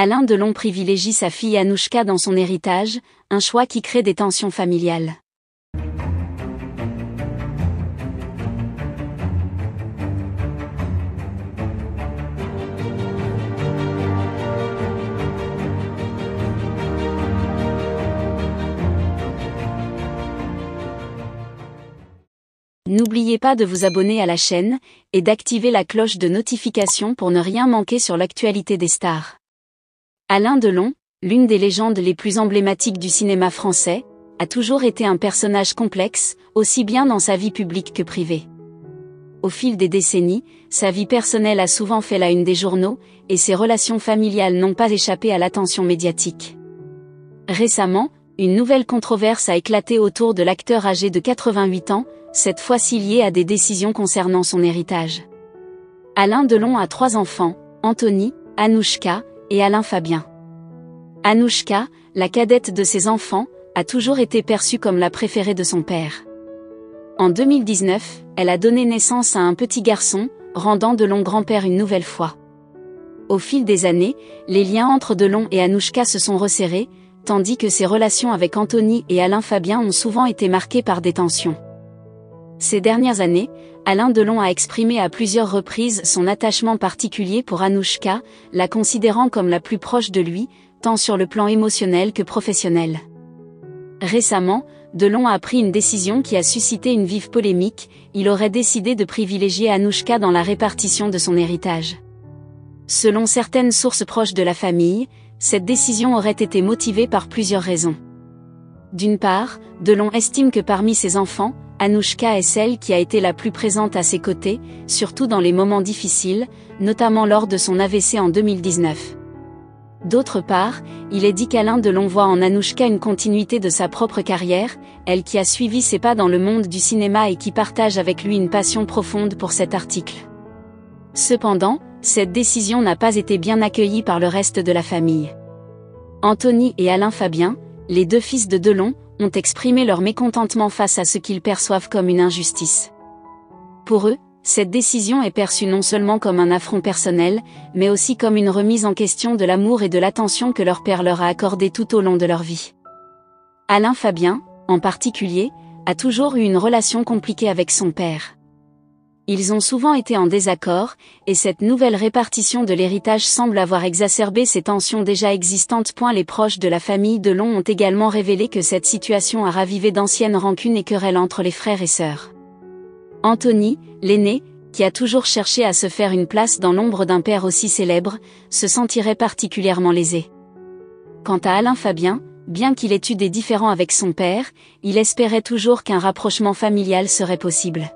Alain Delon privilégie sa fille Anouchka dans son héritage, un choix qui crée des tensions familiales. N'oubliez pas de vous abonner à la chaîne, et d'activer la cloche de notification pour ne rien manquer sur l'actualité des stars. Alain Delon, l'une des légendes les plus emblématiques du cinéma français, a toujours été un personnage complexe, aussi bien dans sa vie publique que privée. Au fil des décennies, sa vie personnelle a souvent fait la une des journaux, et ses relations familiales n'ont pas échappé à l'attention médiatique. Récemment, une nouvelle controverse a éclaté autour de l'acteur âgé de 88 ans, cette fois-ci liée à des décisions concernant son héritage. Alain Delon a 3 enfants, Anthony, Anouchka et Alain Fabien. Anouchka, la cadette de ses enfants, a toujours été perçue comme la préférée de son père. En 2019, elle a donné naissance à un petit garçon, rendant Delon grand-père une nouvelle fois. Au fil des années, les liens entre Delon et Anouchka se sont resserrés, tandis que ses relations avec Anthony et Alain Fabien ont souvent été marquées par des tensions. Ces dernières années, Alain Delon a exprimé à plusieurs reprises son attachement particulier pour Anouchka, la considérant comme la plus proche de lui, tant sur le plan émotionnel que professionnel. Récemment, Delon a pris une décision qui a suscité une vive polémique, il aurait décidé de privilégier Anouchka dans la répartition de son héritage. Selon certaines sources proches de la famille, cette décision aurait été motivée par plusieurs raisons. D'une part, Delon estime que parmi ses enfants, Anouchka est celle qui a été la plus présente à ses côtés, surtout dans les moments difficiles, notamment lors de son AVC en 2019. D'autre part, il est dit qu'Alain Delon voit en Anouchka une continuité de sa propre carrière, elle qui a suivi ses pas dans le monde du cinéma et qui partage avec lui une passion profonde pour cet article. Cependant, cette décision n'a pas été bien accueillie par le reste de la famille. Anthony et Alain Fabien, les 2 fils de Delon, ont exprimé leur mécontentement face à ce qu'ils perçoivent comme une injustice. Pour eux, cette décision est perçue non seulement comme un affront personnel, mais aussi comme une remise en question de l'amour et de l'attention que leur père leur a accordé tout au long de leur vie. Alain Fabien, en particulier, a toujours eu une relation compliquée avec son père. Ils ont souvent été en désaccord, et cette nouvelle répartition de l'héritage semble avoir exacerbé ces tensions déjà existantes. Les proches de la famille Delon ont également révélé que cette situation a ravivé d'anciennes rancunes et querelles entre les frères et sœurs. Anthony, l'aîné, qui a toujours cherché à se faire une place dans l'ombre d'un père aussi célèbre, se sentirait particulièrement lésé. Quant à Alain Fabien, bien qu'il ait eu des différends avec son père, il espérait toujours qu'un rapprochement familial serait possible.